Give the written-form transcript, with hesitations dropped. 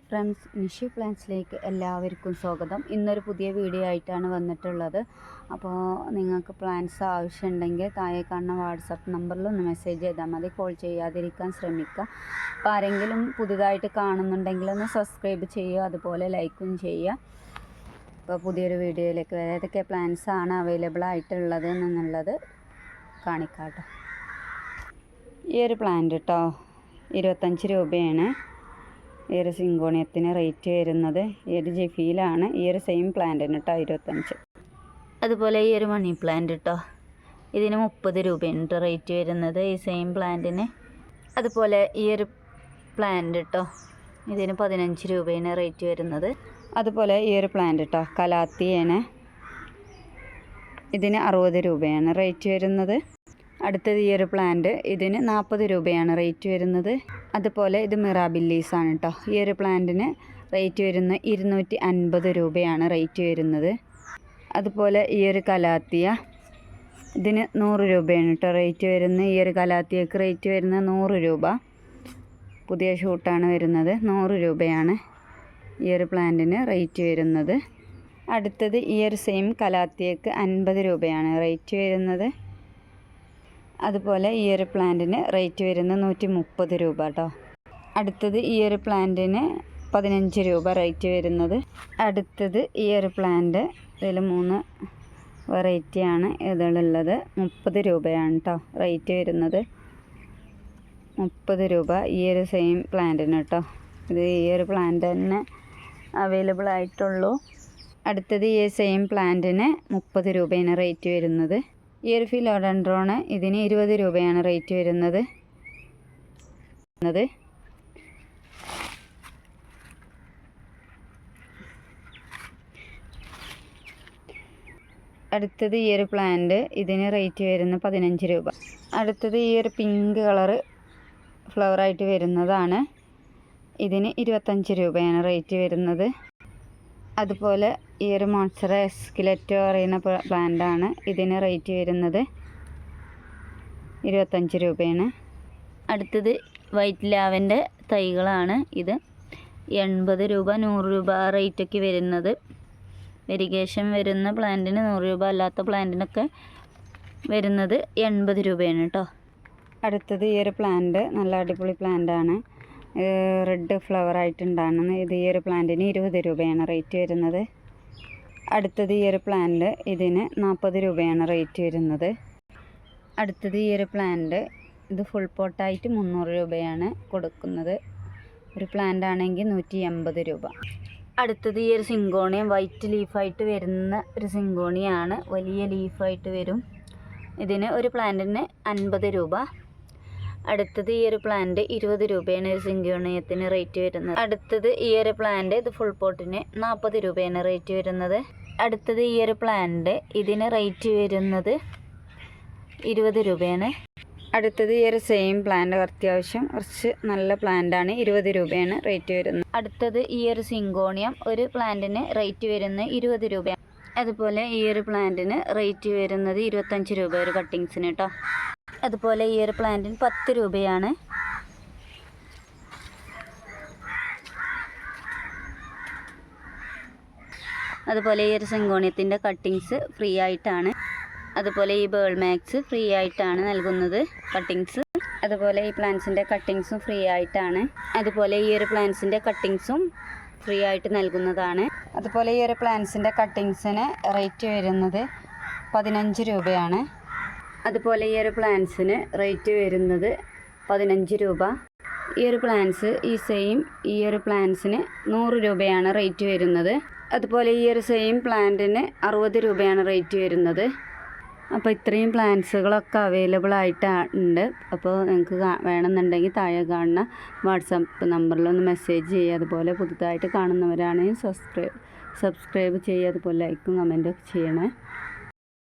Friends, Nishi പ്ലാന്റ്സിലേക്ക് എല്ലാവർക്കും സ്വാഗതം. ഇന്നൊരു പുതിയ വീഡിയോ ആയിട്ടാണ് വന്നിട്ടുള്ളത്. അപ്പോൾ നിങ്ങൾക്ക് പ്ലാന്റ്സ് ആവശ്യമുണ്ടെങ്കിൽ താഴെ കാണുന്ന വാട്സപ്പ് നമ്പറിൽ ഒന്ന് മെസ്സേജ് ചെയ്താൽ മതി. കോൾ ചെയ്യാതിരിക്കാൻ ശ്രമിക്കുക. അപ്പോൾ ആരെങ്കിലും പുതുതായിട്ട് കാണുന്നുണ്ടെങ്കിൽ ഒന്ന് സബ്സ്ക്രൈബ് ചെയ്യുക, അതുപോലെ ലൈക്കും ചെയ്യുക. അപ്പോൾ പുതിയൊരു വീഡിയോയിലേക്ക് ഏതൊക്കെ പ്ലാന്റ്സ് ആണ് അവൈലബിൾ ആയിട്ടുള്ളത് എന്നുള്ളത് കാണിക്കാം. ഈ ഒരു പ്ലാന്റ് കേട്ടോ 25 രൂപയാണ്. ഈ ഒരു സിങ്കോണിയത്തിന് റേറ്റ് വരുന്നത്. ഈ ഒരു ജിഫിയിലാണ് ഈ ഒരു സെയിം പ്ലാന്റിന് കേട്ടോ 25. അതുപോലെ ഈ ഒരു മണി പ്ലാന്റ് കേട്ടോ, ഇതിന് 30 രൂപയാണ് കേട്ടോ റേറ്റ് വരുന്നത്, ഈ സെയിം പ്ലാന്റിന്. അതുപോലെ ഈ ഒരു പ്ലാന്റ് കേട്ടോ, ഇതിന് 15 രൂപയാണ് റേറ്റ് വരുന്നത്. അതുപോലെ ഈ ഒരു പ്ലാന്റ് കേട്ടോ കലാത്തിയാണ്, ഇതിന് 60 രൂപയാണ് റേറ്റ് വരുന്നത്. അടുത്തത് ഈ ഒരു പ്ലാന്റ്, ഇതിന് 40 രൂപയാണ് റേറ്റ് വരുന്നത്. അതുപോലെ ഇത് മിറാബില്ലീസാണ് കേട്ടോ. ഈ ഒരു പ്ലാന്റിന് റേറ്റ് വരുന്നത് 250 രൂപയാണ് റേറ്റ് വരുന്നത്. അതുപോലെ ഈ ഒരു കലാത്തിയ, ഇതിന് 100 രൂപയാണ് കേട്ടോ റേറ്റ് വരുന്നത്. ഈ ഒരു കലാത്തിയക്ക് റേറ്റ് വരുന്നത് 100 രൂപ. പുതിയ ഷൂട്ടാണ് വരുന്നത്. 100 രൂപയാണ് ഈ ഒരു പ്ലാന്റിന് റേറ്റ് വരുന്നത്. അടുത്തത് ഈ ഒരു സെയിം കലാത്തിയക്ക് 50 രൂപയാണ് റേറ്റ് വരുന്നത്. അതുപോലെ ഈ ഒരു പ്ലാന്റിന് റേറ്റ് വരുന്നത് 130 രൂപ കേട്ടോ. അടുത്തത് ഈ ഒരു പ്ലാന്റിന് 15 രൂപ റേറ്റ് വരുന്നത്. അടുത്തത് ഈ ഒരു പ്ലാന്റ്, ഇതിൽ 3 വെറൈറ്റിയാണ് ഇതിലുള്ളത്. 30 രൂപയാണ് കേട്ടോ റേറ്റ് വരുന്നത്. 30 രൂപ ഈ ഒരു സെയിം പ്ലാന്റിന് കേട്ടോ. ഇത് ഈ ഒരു പ്ലാന്റ് തന്നെ അവൈലബിൾ ആയിട്ടുള്ളൂ. അടുത്തത് ഈ സെയിം പ്ലാന്റിന് 30 രൂപയാണ് റേറ്റ് വരുന്നത്. ഈ ഒരു ഫിലോഡൻഡ്രോണ് ഇതിന് 20 രൂപയാണ് റേറ്റ് വരുന്നത്. അടുത്തത് ഈ ഒരു പ്ലാന്റ്, ഇതിന് റേറ്റ് വരുന്നത് 15 രൂപ. അടുത്തത് ഈ ഒരു പിങ്ക് കളറ് ഫ്ലവറായിട്ട് വരുന്നതാണ്, ഇതിന് 25 രൂപയാണ് റേറ്റ് വരുന്നത്. അതുപോലെ ഈ ഒരു മോൺസ്റ്റർ എസ്കിലെറ്റോ പറയുന്ന പ്ലാന്റാണ്, ഇതിന് റേറ്റ് വരുന്നത് 25 രൂപയാണ്. അടുത്തത് വൈറ്റ് ലാവൻ്റെ തൈകളാണ്. ഇത് 80 രൂപ 100 രൂപ റേറ്റൊക്കെ വരുന്നത്. വെരിഗേഷൻ വരുന്ന പ്ലാന്റിന് 100 രൂപ, അല്ലാത്ത പ്ലാന്റിനൊക്കെ വരുന്നത് 80 രൂപയാണ് കേട്ടോ. അടുത്തത് ഈ ഒരു പ്ലാന്റ് നല്ല അടിപൊളി പ്ലാന്റാണ്, റെഡ് ഫ്ലവർ ആയിട്ടുണ്ടാകുന്നത്. ഇത് ഈ ഒരു പ്ലാന്റിന് 20 രൂപയാണ് റേറ്റ് വരുന്നത്. അടുത്തത് ഈ ഒരു പ്ലാന്റ്, ഇതിന് 40 രൂപയാണ് റേറ്റ് വരുന്നത്. അടുത്തത് ഈ ഒരു പ്ലാന്റ്, ഇത് ഫുൾ പോട്ടായിട്ട് 300 രൂപയാണ് കൊടുക്കുന്നത്. ഒരു പ്ലാന്റ് ആണെങ്കിൽ 180 രൂപ. അടുത്തത് ഈ ഒരു സിങ്കോണിയം വൈറ്റ് ലീഫായിട്ട് വരുന്ന ഒരു സിങ്കോണിയാണ്, വലിയ ലീഫായിട്ട് വരും. ഇതിന് ഒരു പ്ലാന്റിന് 50 രൂപ. അടുത്തത് ഈ ഒരു പ്ലാന്റ് 20 രൂപയാണ് ഒരു സിങ്കോണിയത്തിന് റേറ്റ് വരുന്നത്. അടുത്തത് ഈ ഒരു പ്ലാന്റ്, ഇത് ഫുൾ പോട്ടിന് 40 രൂപയാണ് റേറ്റ് വരുന്നത്. അടുത്തത് ഈ ഒരു പ്ലാന്റ്, ഇതിന് റേറ്റ് വരുന്നത് 20 രൂപയാണ്. അടുത്തത് ഈ ഒരു സെയിം പ്ലാന്റ്, അത്യാവശ്യം കുറച്ച് നല്ല പ്ലാന്റാണ്, 20 രൂപയാണ് റേറ്റ് വരുന്നത്. അടുത്തത് ഈ ഒരു സിങ്കോണിയം, ഒരു പ്ലാന്റിന് റേറ്റ് വരുന്നത് 20 രൂപയാണ്. അതുപോലെ ഈ ഒരു പ്ലാന്റിന് റേറ്റ് വരുന്നത് 25 രൂപ ഒരു കട്ടിങ്സിന് കേട്ടോ. അതുപോലെ ഈ ഒരു പ്ലാന്റിന് 10 രൂപയാണ്. അതുപോലെ ഈ ഒരു സിങ്കോണിയത്തിൻ്റെ കട്ടിങ്സ് ഫ്രീ ആയിട്ടാണ്. അതുപോലെ ഈ ബേൾ മാക്സ് ഫ്രീ ആയിട്ടാണ് നൽകുന്നത് കട്ടിങ്സ്. അതുപോലെ ഈ പ്ലാന്റ്സിൻ്റെ കട്ടിങ്സും ഫ്രീ ആയിട്ടാണ്. അതുപോലെ ഈ ഒരു പ്ലാന്റ്സിൻ്റെ കട്ടിങ്സും ഫ്രീ ആയിട്ട് നൽകുന്നതാണ്. അതുപോലെ ഈ ഒരു പ്ലാന്റ്സിൻ്റെ കട്ടിങ്സിന് റേറ്റ് വരുന്നത് 15 രൂപയാണ്. അതുപോലെ ഈ ഒരു പ്ലാന്റ്സിന് റേറ്റ് വരുന്നത് 15 രൂപ. ഈ ഒരു പ്ലാന്റ്സ് ഈ ഒരു പ്ലാന്റ്സിന് 100 രൂപയാണ് റേറ്റ് വരുന്നത്. അതുപോലെ ഈ ഒരു സെയിം പ്ലാന്റിന് 60 രൂപയാണ് റേറ്റ് വരുന്നത്. അപ്പോൾ ഇത്രയും പ്ലാന്റ്സുകളൊക്കെ അവൈലബിൾ ആയിട്ടുണ്ട്. അപ്പോൾ നിങ്ങൾക്ക് വേണമെന്നുണ്ടെങ്കിൽ താഴെ കാണുന്ന വാട്സപ്പ് നമ്പറിലൊന്ന് മെസ്സേജ് ചെയ്യുക. അതുപോലെ പുതുതായിട്ട് കാണുന്നവരാണെങ്കിൽ സബ്സ്ക്രൈബ് ചെയ്യുക. അതുപോലെ ലൈക്കും കമൻറ്റും ഒക്കെ ചെയ്യണേ.